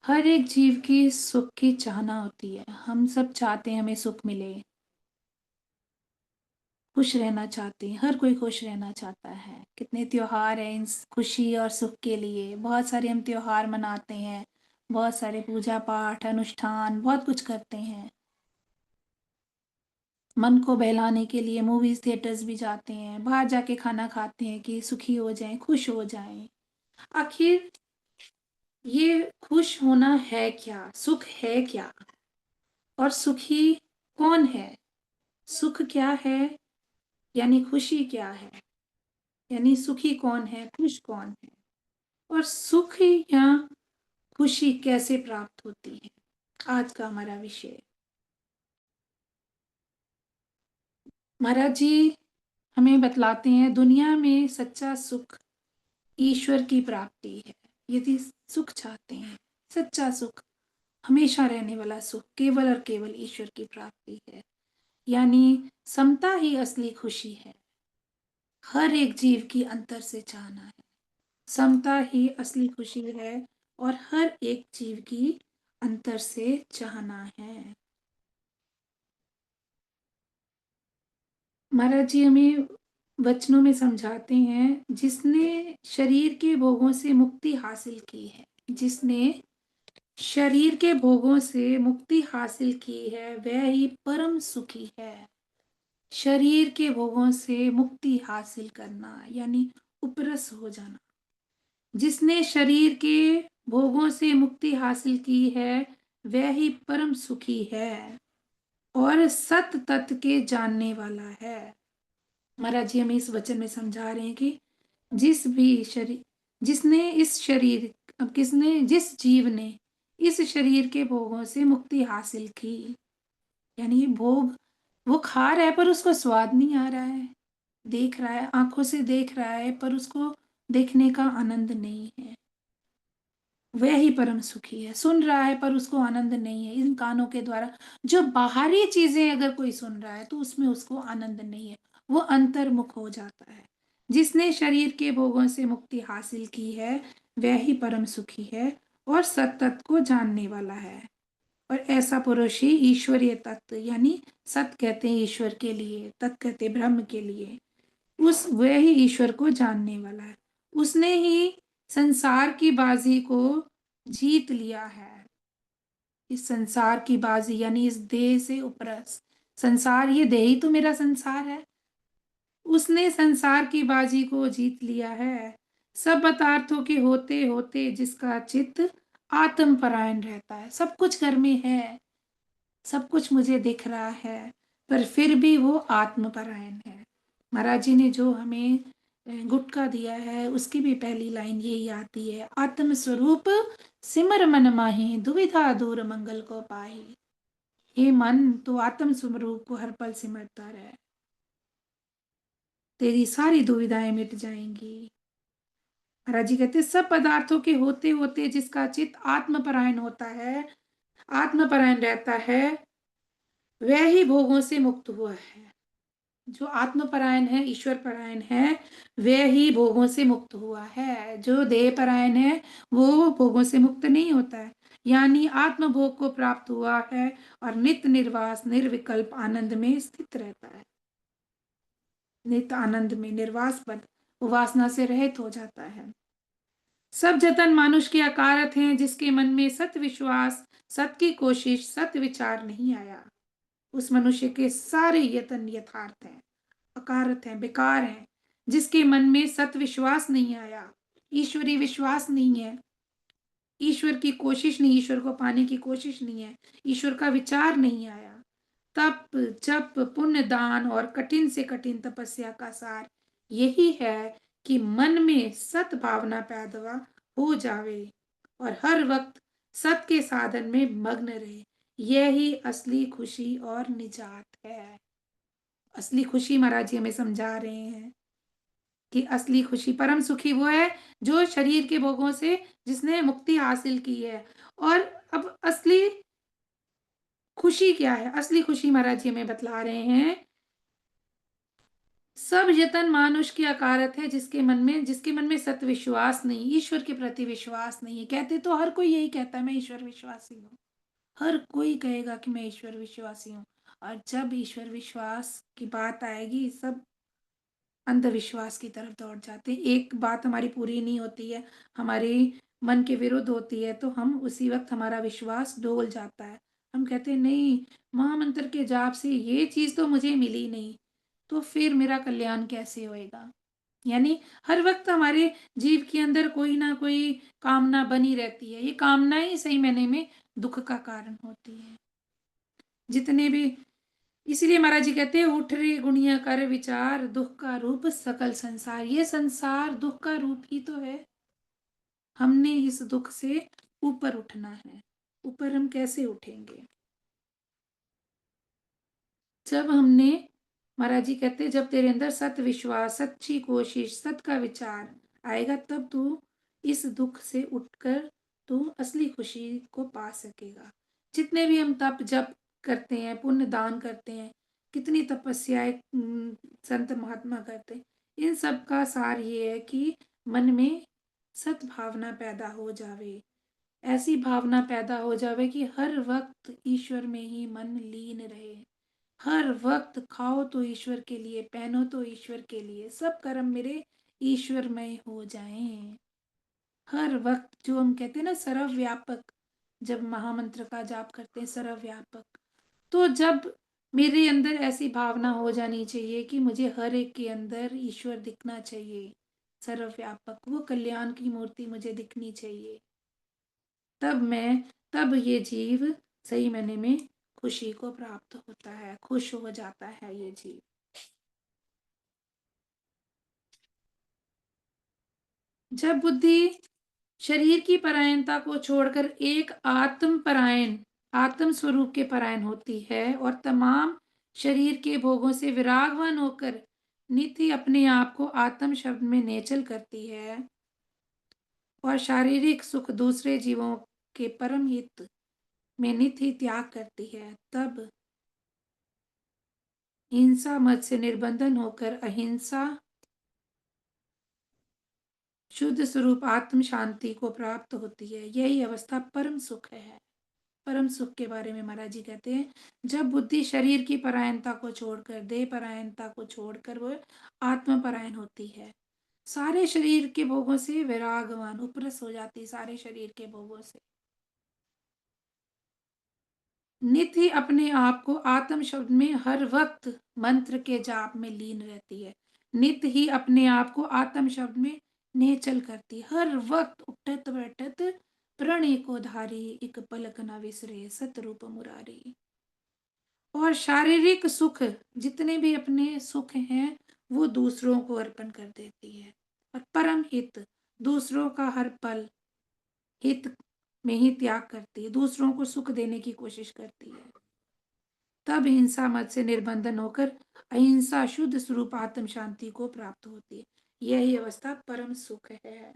हर एक जीव की सुख की चाहना होती है। हम सब चाहते हैं हमें सुख मिले, खुश रहना चाहते हैं। हर कोई खुश रहना चाहता है। कितने त्योहार हैं इन खुशी और सुख के लिए। बहुत सारे हम त्योहार मनाते हैं, बहुत सारे पूजा पाठ अनुष्ठान बहुत कुछ करते हैं। मन को बहलाने के लिए मूवीज थिएटर्स भी जाते हैं, बाहर जाके खाना खाते हैं कि सुखी हो जाएं, खुश हो जाएं। आखिर ये खुश होना है क्या, सुख है क्या, और सुखी कौन है? सुख क्या है, यानी खुशी क्या है? यानी सुखी कौन है, खुश कौन है? और सुख या खुशी कैसे प्राप्त होती है, आज का हमारा विषय। महाराज जी हमें बतलाते हैं दुनिया में सच्चा सुख ईश्वर की प्राप्ति है। यदि सुख चाहते हैं, सच्चा सुख, हमेशा रहने वाला सुख, केवल और केवल ईश्वर की प्राप्ति है। यानी समता ही असली खुशी है। हर एक जीव की अंतर से चाहना है, समता ही असली खुशी है, और हर एक जीव की अंतर से चाहना है। महाराज जी हमें वचनों में समझाते हैं, जिसने शरीर के भोगों से मुक्ति हासिल की है, जिसने शरीर के भोगों से मुक्ति हासिल की है, वह ही परम सुखी है। शरीर के भोगों से मुक्ति हासिल करना यानी उपरस हो जाना। जिसने शरीर के भोगों से मुक्ति हासिल की है, वह ही परम सुखी है और सत तत्व के जानने वाला है। महाराज जी हमें इस वचन में समझा रहे हैं कि जिस भी शरीर, जिसने इस शरीर, अब किसने, जिस जीव ने इस शरीर के भोगों से मुक्ति हासिल की, यानी भोग वो खा रहा है पर उसको स्वाद नहीं आ रहा है, देख रहा है, आंखों से देख रहा है पर उसको देखने का आनंद नहीं है, वह ही परम सुखी है। सुन रहा है पर उसको आनंद नहीं है, इन कानों के द्वारा जो बाहरी चीजें अगर कोई सुन रहा है तो उसमें उसको आनंद नहीं है, वो अंतर्मुख हो जाता है। जिसने शरीर के भोगों से मुक्ति हासिल की है, वह ही परम सुखी है और सतत को जानने वाला है। और ऐसा पुरुष ही ईश्वरीय तत्व, यानी सत कहते हैं ईश्वर के लिए, तत् कहते हैं ब्रह्म के लिए, उस वह ही ईश्वर को जानने वाला है। उसने ही संसार की बाजी को जीत लिया है। इस संसार की बाजी यानी इस देह से उपरस, संसार, ये देह ही तो मेरा संसार है। उसने संसार की बाजी को जीत लिया है। सब पदार्थों के होते होते जिसका चित्त आत्म परायण रहता है। सब कुछ घर में है, सब कुछ मुझे दिख रहा है, पर फिर भी वो आत्म परायण है। महाराज जी ने जो हमें गुटका दिया है, उसकी भी पहली लाइन यही आती है, आत्म स्वरूप सिमर मन माही, दुविधा दूर मंगल को पाही। हे मन, तो आत्म स्वरूप को हर पल सिमरता रहे, तेरी सारी दुविधाएं मिट जाएंगी। महाराज जी कहते सब पदार्थों के होते होते जिसका चित्त आत्मपरायण होता है, आत्मपरायण रहता है, वह ही भोगों से मुक्त हुआ है। जो आत्मपरायण है, ईश्वर परायण है, वह ही भोगों से मुक्त हुआ है। जो देह परायण है वो भोगों से मुक्त नहीं होता है, यानी आत्मभोग को प्राप्त हुआ है और नित्य निर्वास निर्विकल्प आनंद में स्थित रहता है। नित्य आनंद में निर्वास बन वासना से रहित हो जाता है। सब जतन मानुष के अकारत हैं, जिसके मन में सत विश्वास, सत की कोशिश, सत विचार नहीं आया, उस मनुष्य के सारे यतन यथार्थ हैं, अकारत हैं, बेकार हैं। जिसके मन में सत विश्वास नहीं आया, ईश्वरी विश्वास नहीं है, ईश्वर की कोशिश नहीं, ईश्वर को पाने की कोशिश नहीं है, ईश्वर का विचार नहीं आया, तप जप पुण्य दान और कठिन से कठिन तपस्या का सार यही है कि मन में सत भावना पैदा हो जावे और हर वक्त सत के साधन में मग्न रहे। यही असली खुशी और निजात है। असली खुशी महाराज जी हमें समझा रहे हैं कि असली खुशी, परम सुखी वो है जो शरीर के भोगों से जिसने मुक्ति हासिल की है। और अब असली खुशी क्या है? असली खुशी महाराज जी हमें बतला रहे हैं सब यतन मानुष की अकारत है, जिसके मन में सत विश्वास नहीं, ईश्वर के प्रति विश्वास नहीं है। कहते तो हर कोई यही कहता है, मैं ईश्वर विश्वासी हूँ। हर कोई कहेगा कि मैं ईश्वर विश्वासी हूँ, और जब ईश्वर विश्वास की बात आएगी, सब अंधविश्वास की तरफ दौड़ जाते हैं। एक बात हमारी पूरी नहीं होती है, हमारी मन के विरुद्ध होती है, तो हम उसी वक्त हमारा विश्वास डोल जाता है। हम कहते हैं नहीं, महामंत्र के जाप से ये चीज तो मुझे मिली नहीं, तो फिर मेरा कल्याण कैसे होएगा। यानी हर वक्त हमारे जीव के अंदर कोई ना कोई कामना बनी रहती है। ये कामना ही सही मायने में दुख का कारण होती है। जितने भी, इसीलिए महाराज जी कहते हैं, उठ रे गुणिया कर विचार, दुख का रूप सकल संसार। ये संसार दुख का रूप ही तो है। हमने इस दुख से ऊपर उठना है। ऊपर हम कैसे उठेंगे? जब हमने, महाराज जी कहते हैं, जब तेरे अंदर सत विश्वास, सच्ची कोशिश, सत का विचार आएगा, तब तू इस दुख से उठकर तू असली खुशी को पा सकेगा। जितने भी हम तप जप करते हैं, पुण्य दान करते हैं, कितनी तपस्याएं संत महात्मा करते हैं, इन सब का सार ये है कि मन में सत भावना पैदा हो जावे। ऐसी भावना पैदा हो जावे कि हर वक्त ईश्वर में ही मन लीन रहे। हर वक्त खाओ तो ईश्वर के लिए, पहनो तो ईश्वर के लिए, सब कर्म मेरे ईश्वरमय हो जाएं। हर वक्त, जो हम कहते हैं ना सर्वव्यापक, जब महामंत्र का जाप करते हैं सर्वव्यापक, तो जब मेरे अंदर ऐसी भावना हो जानी चाहिए कि मुझे हर एक के अंदर ईश्वर दिखना चाहिए, सर्वव्यापक, वो कल्याण की मूर्ति मुझे दिखनी चाहिए, तब मैं, तब ये जीव सही मायने में खुशी को प्राप्त होता है, खुश हो जाता है ये जीव। जब बुद्धि शरीर की परायणता को छोड़कर एक आत्म परायण, आत्म स्वरूप के परायण होती है, और तमाम शरीर के भोगों से विरागवान होकर नित्य अपने आप को आत्म शब्द में नेचल करती है, और शारीरिक सुख दूसरे जीवों के परम हित में नित्य त्याग करती है, तब हिंसा मत से निर्बंधन होकर अहिंसा शुद्ध स्वरूप आत्म शांति को प्राप्त होती है। यही अवस्था परम सुख है। परम सुख के बारे में महाराज जी कहते हैं, जब बुद्धि शरीर की परायणता को छोड़कर, देह परायणता को छोड़कर वो आत्म परायण होती है, सारे शरीर के भोगों से विरागवान, उपरस हो जाती है सारे शरीर के भोगों से, नित्य ही अपने आप को आत्म शब्द में हर वक्त मंत्र के जाप में लीन रहती है, नित्य ही अपने आप को आत्म शब्द में नेचल करती, हर वक्त उठत बैठत प्रण को धारी, एक पलक न विसरे सतरूप मुरारी। और शारीरिक सुख, जितने भी अपने सुख हैं, वो दूसरों को अर्पण कर देती है, और परम हित, दूसरों का हर पल हित में ही त्याग करती है, दूसरों को सुख देने की कोशिश करती है, तब हिंसा मत से निर्बंधन होकर अहिंसा शुद्ध स्वरूप आत्म शांति को प्राप्त होती है। यही अवस्था परम सुख है।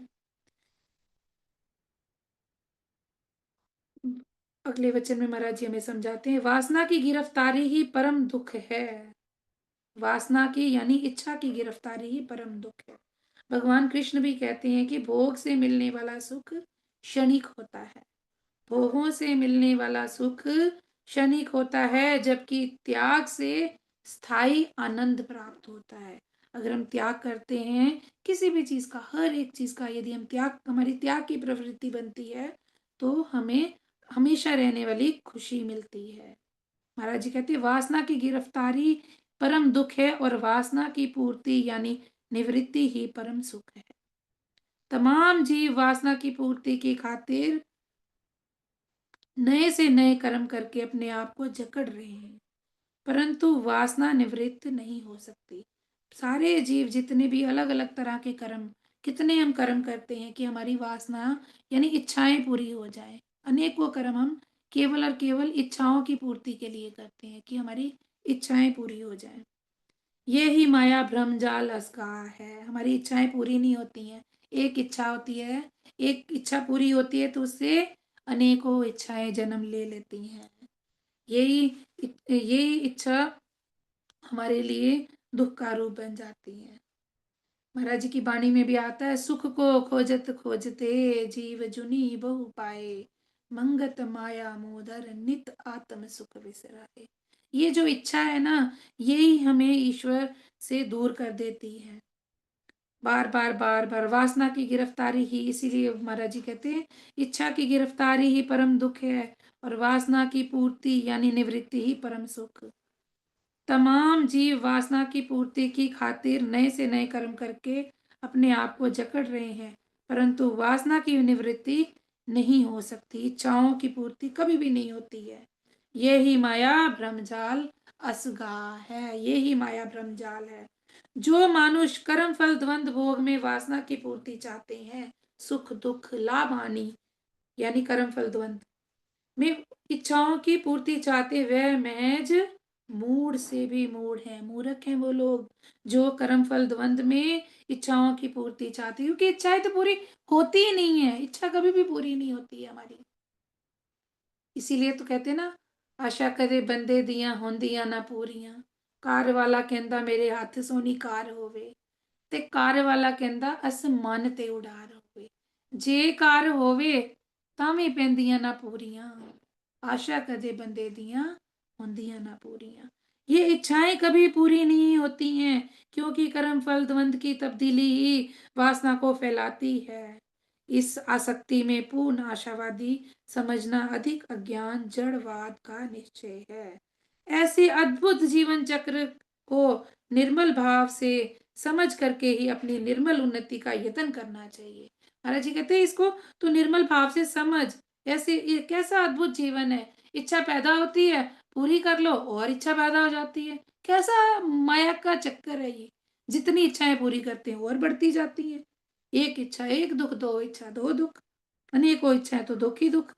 अगले वचन में महाराज जी हमें समझाते हैं, वासना की गिरफ्तारी ही परम दुख है। वासना की यानी इच्छा की गिरफ्तारी ही परम दुख है। भगवान कृष्ण भी कहते हैं कि भोग से मिलने वाला सुख क्षणिक होता है, भोगों से मिलने वाला सुख क्षणिक होता है, जबकि त्याग से स्थायी आनंद प्राप्त होता है। अगर हम त्याग करते हैं किसी भी चीज का, हर एक चीज का, यदि हम त्याग, हमारी त्याग की प्रवृत्ति बनती है, तो हमें हमेशा रहने वाली खुशी मिलती है। महाराज जी कहते हैं, वासना की गिरफ्तारी परम दुख है, और वासना की पूर्ति यानी निवृत्ति ही परम सुख है। तमाम जीव वासना की पूर्ति की खातिर नए से नए कर्म करके अपने आप को जकड़ रहे हैं, परंतु वासना निवृत्त नहीं हो सकती। सारे जीव जितने भी अलग अलग तरह के कर्म, कितने हम कर्म करते हैं कि हमारी वासना यानी इच्छाएं पूरी हो जाए। अनेकों कर्म हम केवल और केवल इच्छाओं की पूर्ति के लिए करते हैं, कि हमारी इच्छाएं पूरी हो जाए। ये ही माया भ्रम जाल असगा है, हमारी इच्छाएं पूरी नहीं होती हैं। एक इच्छा होती है, एक इच्छा पूरी होती है तो उससे अनेकों इच्छाएं जन्म ले लेती हैं। यही यही इच्छा हमारे लिए दुख का रूप बन जाती हैं। महाराज जी की वाणी में भी आता है, सुख को खोजत खोजते जीव जुनी बहु पाए, मंगत माया मोदर नित आत्म सुख विसराए। ये जो इच्छा है ना, यही हमें ईश्वर से दूर कर देती है। बार बार बार बार वासना की गिरफ्तारी ही, इसीलिए महाराज जी कहते हैं इच्छा की गिरफ्तारी ही परम दुख है, और वासना की पूर्ति यानी निवृत्ति ही परम सुख। तमाम जीव वासना की पूर्ति की खातिर नए से नए कर्म करके अपने आप को जकड़ रहे हैं, परंतु वासना की निवृत्ति नहीं हो सकती, इच्छाओं की पूर्ति कभी भी नहीं होती है। यही माया भ्रमजाल असगा है, यही माया भ्रमजाल है। जो मानुष कर्म फल द्वंद भोग में वासना की पूर्ति चाहते हैं, सुख दुख लाभ हानि यानी कर्म फल द्वंद में इच्छाओं की पूर्ति चाहते, वह महज मूढ़ से भी मूढ़ है, मूर्ख हैं वो लोग जो कर्म फल द्वंद में इच्छाओं की पूर्ति चाहते, क्योंकि इच्छाएं तो पूरी होती ही नहीं है, इच्छा कभी भी पूरी नहीं होती है हमारी। इसीलिए तो कहते ना, आशा करे बंदे दियां होंदियां ना पूरियां, कार वाला कहंदा मेरे हाथ सोनी कार होवे, ते कार वाला कहंदा आसमान ते उडार होवे। जे कार होवे तां पैंदियां ना पूरियां, आशा कदे बंदे दियां होंदियां ना पूरियां। ये इच्छाएं कभी पूरी नहीं होती हैं, क्योंकि कर्म फल द्वंद की तब्दीली ही वासना को फैलाती है। इस आसक्ति में पूर्ण आशावादी समझना अधिक अज्ञान जड़वाद का निश्चय है। ऐसे अद्भुत जीवन चक्र को निर्मल भाव से समझ करके ही अपनी निर्मल उन्नति का यत्न करना चाहिए। महाराज जी कहते हैं इसको तो निर्मल भाव से समझ, ऐसे ये कैसा अद्भुत जीवन है। इच्छा पैदा होती है, पूरी कर लो और इच्छा पैदा हो जाती है, कैसा माया का चक्कर है ये। जितनी इच्छाएं पूरी करते हैं और बढ़ती जाती है, एक इच्छा एक दुख, दो इच्छा दो दुख, अनेकों इच्छाएं तो दुख ही दुख।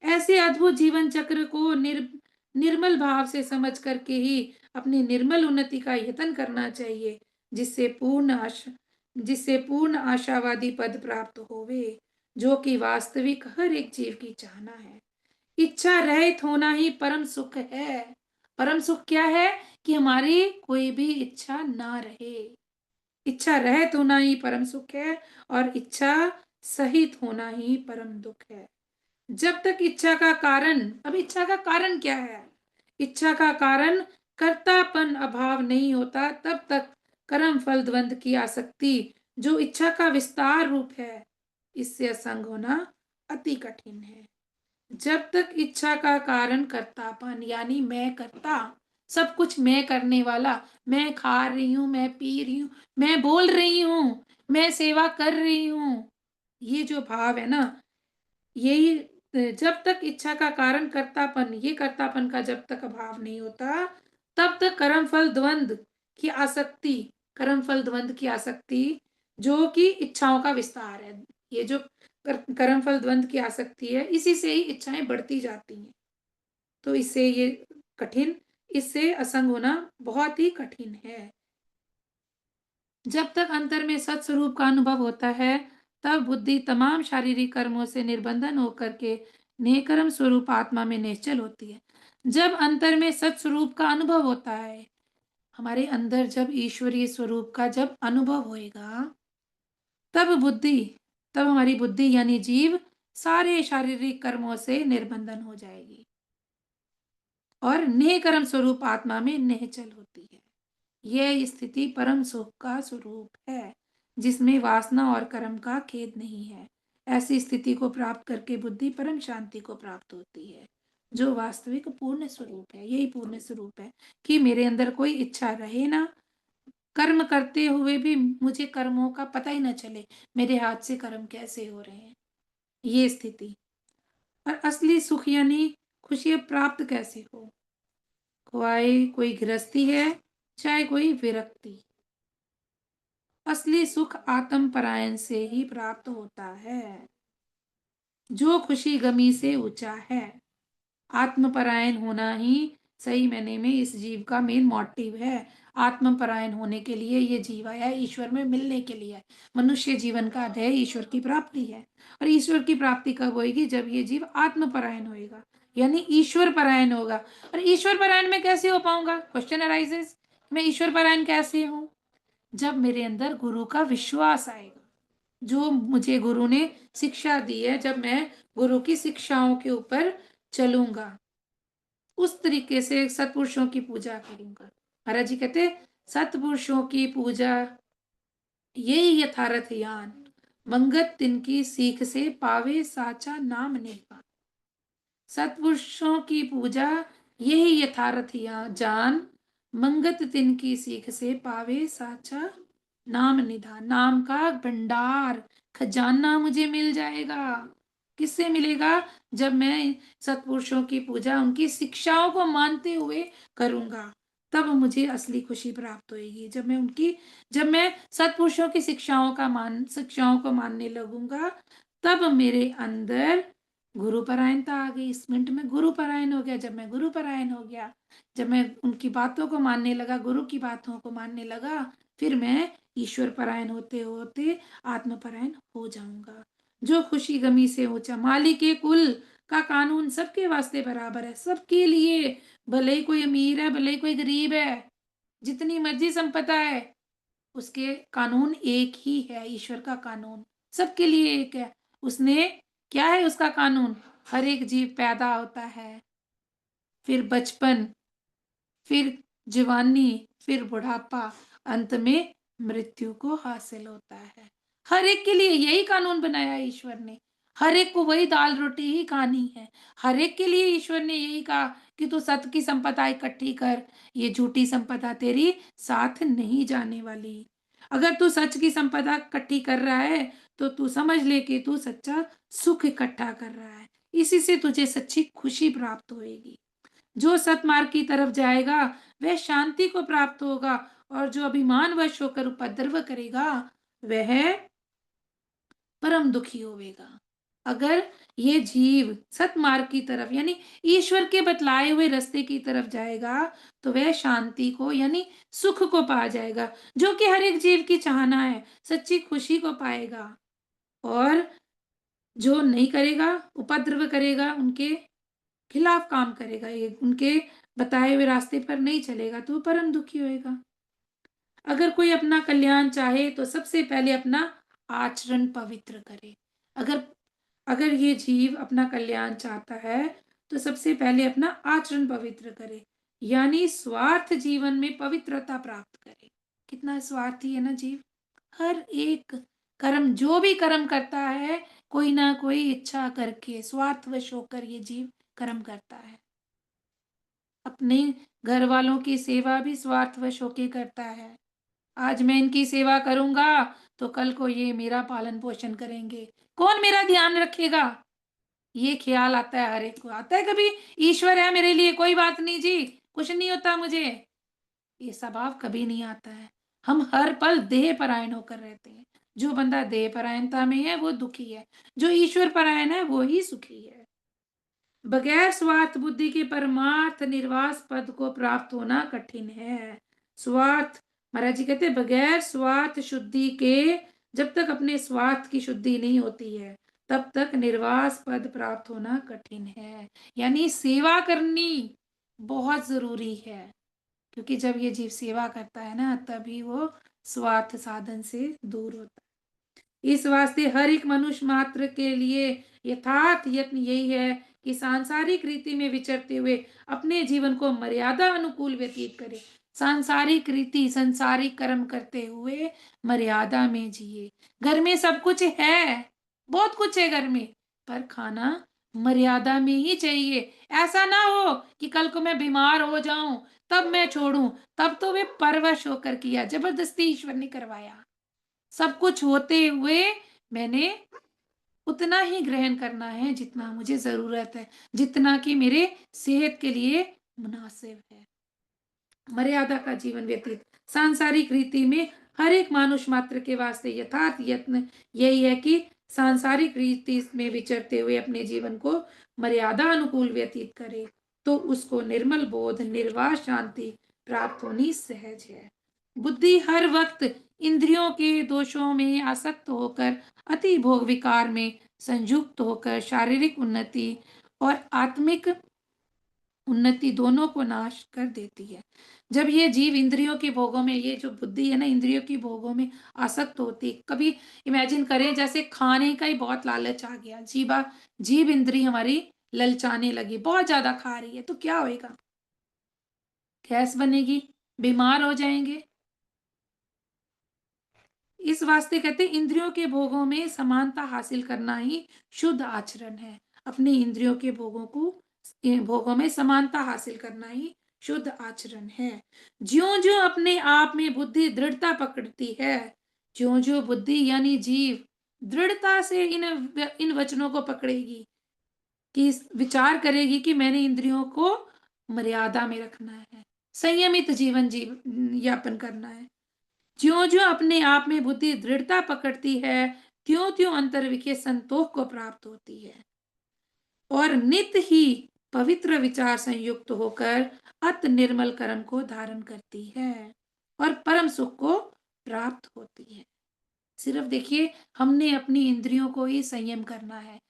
ऐसे अद्भुत जीवन चक्र को निर्मल भाव से समझ करके ही अपनी निर्मल उन्नति का यत्न करना चाहिए, जिससे जिससे पूर्ण आशावादी पद प्राप्त होवे, जो कि वास्तविक हर एक जीव की चाहना है। इच्छा रहित होना ही परम सुख है। परम सुख क्या है? कि हमारी कोई भी इच्छा ना रहे। इच्छा रहित होना ही परम सुख है, और इच्छा सहित होना ही परम दुख है। जब तक इच्छा का कारण, अब इच्छा का कारण क्या है? इच्छा का कारण कर्तापन अभाव नहीं होता, तब तक कर्म फल द्वंद की आसक्ति जो इच्छा का विस्तार रूप है, इससे असंग होना अति कठिन है। जब तक इच्छा का कारण कर्तापन यानी मैं करता, सब कुछ मैं करने वाला, मैं खा रही हूं, मैं पी रही हूं, मैं बोल रही हूं, मैं सेवा कर रही हूं, ये जो भाव है ना, यही जब तक इच्छा का कारण कर्तापन, ये कर्तापन का जब तक अभाव नहीं होता, तब तक कर्म फल द्वंद की आसक्ति, कर्म फल द्वंद की आसक्ति जो कि इच्छाओं का विस्तार है, ये जो कर्म फल द्वंद की आसक्ति है, इसी से ही इच्छाएं बढ़ती जाती हैं। तो इससे ये कठिन, इससे असंग होना बहुत ही कठिन है। जब तक अंतर में सत्स्वरूप का अनुभव होता है, तब बुद्धि तमाम शारीरिक कर्मों से निर्बंधन होकर के निकर्म स्वरूप आत्मा में निश्चल होती है। जब अंतर में सत्स्वरूप का अनुभव होता है, हमारे अंदर जब ईश्वरीय स्वरूप का जब अनुभव होएगा, तब बुद्धि, तब हमारी बुद्धि यानी जीव सारे शारीरिक कर्मों से निर्बंधन हो जाएगी और निकर्म स्वरूप आत्मा में निश्चल होती है। यह स्थिति परम सुख का स्वरूप है, जिसमें वासना और कर्म का खेद नहीं है। ऐसी स्थिति को प्राप्त करके बुद्धि परम शांति को प्राप्त होती है, जो वास्तविक पूर्ण स्वरूप है। यही पूर्ण स्वरूप है कि मेरे अंदर कोई इच्छा रहे ना, कर्म करते हुए भी मुझे कर्मों का पता ही ना चले, मेरे हाथ से कर्म कैसे हो रहे हैं, ये स्थिति। और असली सुख यानी खुशी प्राप्त कैसे हो, चाहे कोई गृहस्थी है चाहे कोई विरक्ति, असली सुख आत्म परायण से ही प्राप्त होता है, जो खुशी गमी से ऊंचा है। आत्म परायण होना ही सही मायने में इस जीव का मेन मोटिव है। आत्म परायण होने के लिए ये जीव आया है, ईश्वर में मिलने के लिए। मनुष्य जीवन का ध्येय ईश्वर की प्राप्ति है, और ईश्वर की प्राप्ति कब होगी? जब ये जीव आत्म परायण होएगा, यानी ईश्वर परायण होगा। और ईश्वर परायण में कैसे हो पाऊंगा? क्वेश्चन अराइजेस मैं ईश्वर परायण कैसे हूँ? जब मेरे अंदर गुरु का विश्वास आएगा, जो मुझे गुरु ने शिक्षा दी है, जब मैं गुरु की शिक्षाओं के ऊपर चलूंगा, उस तरीके से सत्पुरुषों की पूजा करूंगा। महाराज जी कहते, सत्पुरुषों की पूजा यही यथार्थ ज्ञान, मंगत तिनकी सीख से पावे साचा नाम निधान। सत्पुरुषों की पूजा यही यथार्थ जान, मंगत तिनकी सीख से पावे साचा नाम निधान। नाम का भंडार, खजाना मुझे मिल जाएगा। किससे मिलेगा? जब मैं सत्पुरुषों की पूजा उनकी शिक्षाओं को मानते हुए करूंगा, तब मुझे असली खुशी प्राप्त होगी। जब मैं सत्पुरुषों की शिक्षाओं को मानने लगूंगा, तब मेरे अंदर गुरु परायणता आ गई। इस मिनट में गुरु परायण हो गया। जब मैं गुरु परायण हो गया, जब मैं उनकी बातों को मानने लगा, गुरु की बातों को मानने लगा, फिर मैं ईश्वर परायण होते होते आत्म परायण हो जाऊंगा। जो खुशी गमी से ऊंचा, मालिक के कुल का कानून सबके वास्ते बराबर है, सबके लिए। भले ही कोई अमीर है, भले ही कोई गरीब है, जितनी मर्जी संपदा है, उसके कानून एक ही है। ईश्वर का कानून सबके लिए एक है। उसने, क्या है उसका कानून? हर एक जीव पैदा होता है, फिर बचपन, फिर जवानी, फिर बुढ़ापा, अंत में मृत्यु को हासिल होता है। हर एक के लिए यही कानून बनाया है ईश्वर ने। हर एक को वही दाल रोटी ही खानी है। हर एक के लिए ईश्वर ने यही कहा कि तू सत की संपदा इकट्ठी कर, ये झूठी संपदा तेरी साथ नहीं जाने वाली। अगर तू सच की संपदा इकट्ठी कर रहा है, तो तू समझ ले कि तू सच्चा सुख इकट्ठा कर रहा है। इसी से तुझे सच्ची खुशी प्राप्त होगी। जो सतमार्ग की तरफ जाएगा, वह शांति को प्राप्त होगा, और जो अभिमान वश होकर उपद्रव करेगा, वह परम दुखी होवेगा। अगर ये जीव सतमार्ग की तरफ, यानी ईश्वर के बतलाए हुए रास्ते की तरफ जाएगा, तो वह शांति को, यानी सुख को पा जाएगा, जो कि हर एक जीव की चाहना है। सच्ची खुशी को पाएगा। और जो नहीं करेगा, उपद्रव करेगा, उनके खिलाफ काम करेगा, ये उनके बताए हुए रास्ते पर नहीं चलेगा, तो परम दुखी होएगा। अगर कोई अपना कल्याण चाहे, तो सबसे पहले अपना आचरण पवित्र करे। अगर अगर ये जीव अपना कल्याण चाहता है, तो सबसे पहले अपना आचरण पवित्र करे, यानी स्वार्थ जीवन में पवित्रता प्राप्त करे। कितना स्वार्थी है ना जीव। हर एक कर्म, जो भी कर्म करता है, कोई ना कोई इच्छा करके, स्वार्थवश होकर ये जीव कर्म करता है। अपने घर वालों की सेवा भी स्वार्थवश होके करता है। आज मैं इनकी सेवा करूंगा, तो कल को ये मेरा पालन पोषण करेंगे, कौन मेरा ध्यान रखेगा? ये ख्याल आता है, हर एक को आता है। कभी ईश्वर है मेरे लिए, कोई बात नहीं जी, कुछ नहीं होता मुझे, ये स्वभाव कभी नहीं आता है। हम हर पल देह परायण होकर रहते हैं। जो बंदा देह परायणता में है, वो दुखी है। जो ईश्वर परायण है, वो ही सुखी है। बगैर स्वार्थ बुद्धि के परमार्थ निर्वास पद को प्राप्त होना कठिन है। स्वार्थ, महाराज जी कहते हैं, बगैर स्वार्थ शुद्धि के, जब तक अपने स्वार्थ की शुद्धि नहीं होती है, तब तक निर्वास पद प्राप्त होना कठिन है। यानी सेवा करनी बहुत जरूरी है, क्योंकि जब ये जीव सेवा करता है ना, तभी वो स्वार्थ साधन से दूर होता है। इस वास्ते हर एक मनुष्य मात्र के लिए यथार्थ यत्न यही है कि सांसारिक रीति में विचरते हुए अपने जीवन को मर्यादा अनुकूल व्यतीत करे। सांसारिक रीति, संसारिक कर्म करते हुए मर्यादा में जिए। घर में सब कुछ है, बहुत कुछ है घर में, पर खाना मर्यादा में ही चाहिए। ऐसा ना हो कि कल को मैं बीमार हो जाऊं, तब मैं छोड़ूं। तब तो वे परवश होकर किया, जबरदस्ती ईश्वर ने करवाया। सब कुछ होते हुए मैंने उतना ही ग्रहण करना है जितना मुझे जरूरत है, जितना कि मेरे सेहत के लिए मुनासिब है। मर्यादा का जीवन व्यतीत। सांसारिक रीति में हर एक मानुष मात्र के वास्ते यथार्थ यत्न यही है कि सांसारिक रीति में विचरते हुए अपने जीवन को मर्यादा अनुकूल व्यतीत करे, तो उसको निर्मल बोध, निर्वाह शांति प्राप्त होनी सहज है। बुद्धि हर वक्त इंद्रियों के दोषों में आसक्त होकर, अति भोग विकार में संयुक्त होकर शारीरिक उन्नति और आत्मिक उन्नति दोनों को नाश कर देती है। जब ये जीव इंद्रियों के भोगों में, ये जो बुद्धि है ना, इंद्रियों की भोगों में आसक्त होती है। कभी इमेजिन करें जैसे खाने का ही बहुत लालच आ गया, जीव इंद्री हमारी ललचाने लगी, बहुत ज्यादा खा रही है, तो क्या होएगा? गैस बनेगी, बीमार हो जाएंगे। इस वास्ते कहते हैं इंद्रियों के भोगों में समानता हासिल करना ही शुद्ध आचरण है। अपने इंद्रियों के भोगों में समानता हासिल करना ही शुद्ध आचरण है। ज्यों-ज्यों अपने आप में बुद्धि दृढ़ता पकड़ती है, ज्यों-ज्यों बुद्धि यानी जीव दृढ़ता से इन वचनों को पकड़ेगी, कि विचार करेगी कि मैंने इंद्रियों को मर्यादा में रखना है, संयमित यापन करना है। ज्यों-ज्यों अपने आप में बुद्धि दृढ़ता पकड़ती है, त्यों-त्यों अंतर्विषय संतोष को प्राप्त होती है और नित ही पवित्र विचार संयुक्त होकर अत निर्मल कर्म को धारण करती है और परम सुख को प्राप्त होती है। सिर्फ देखिए, हमने अपनी इंद्रियों को ही संयम करना है,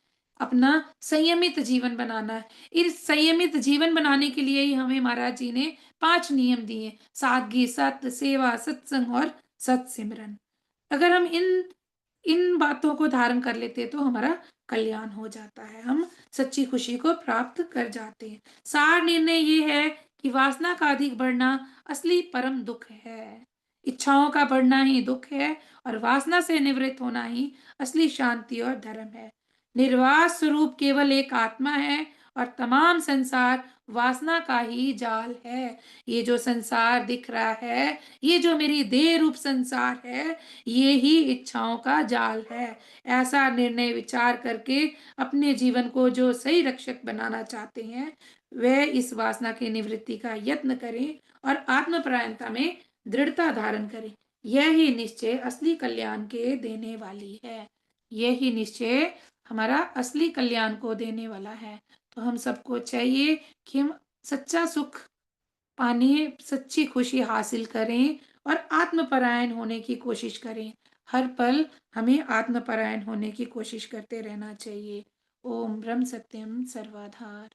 अपना संयमित जीवन बनाना है। इस संयमित जीवन बनाने के लिए ही हमें महाराज जी ने 5 नियम दिए, सादगी, सत्य, सेवा, सत्संग और सत्सिमरन। अगर हम इन इन बातों को धारण कर लेते हैं तो हमारा कल्याण हो जाता है, हम सच्ची खुशी को प्राप्त कर जाते हैं। सार निर्णय ये है कि वासना का अधिक बढ़ना असली परम दुख है। इच्छाओं का बढ़ना ही दुख है और वासना से निवृत्त होना ही असली शांति और धर्म है। निर्वाह स्वरूप केवल एक आत्मा है और तमाम संसार वासना का ही जाल है। ये जो संसार दिख रहा है, ये जो मेरी देह रूप संसार है, ये ही इच्छाओं का जाल है। ऐसा निर्णय विचार करके अपने जीवन को जो सही रक्षक बनाना चाहते हैं, वे इस वासना की निवृत्ति का यत्न करें और आत्मपरायणता में दृढ़ता धारण करें। यह ही निश्चय असली कल्याण के देने वाली है। यही निश्चय हमारा असली कल्याण को देने वाला है। तो हम सबको चाहिए कि हम सच्चा सुख पाने, सच्ची खुशी हासिल करें और आत्मपरायण होने की कोशिश करें। हर पल हमें आत्मपरायण होने की कोशिश करते रहना चाहिए। ओम ब्रह्म सत्यम सर्वधार।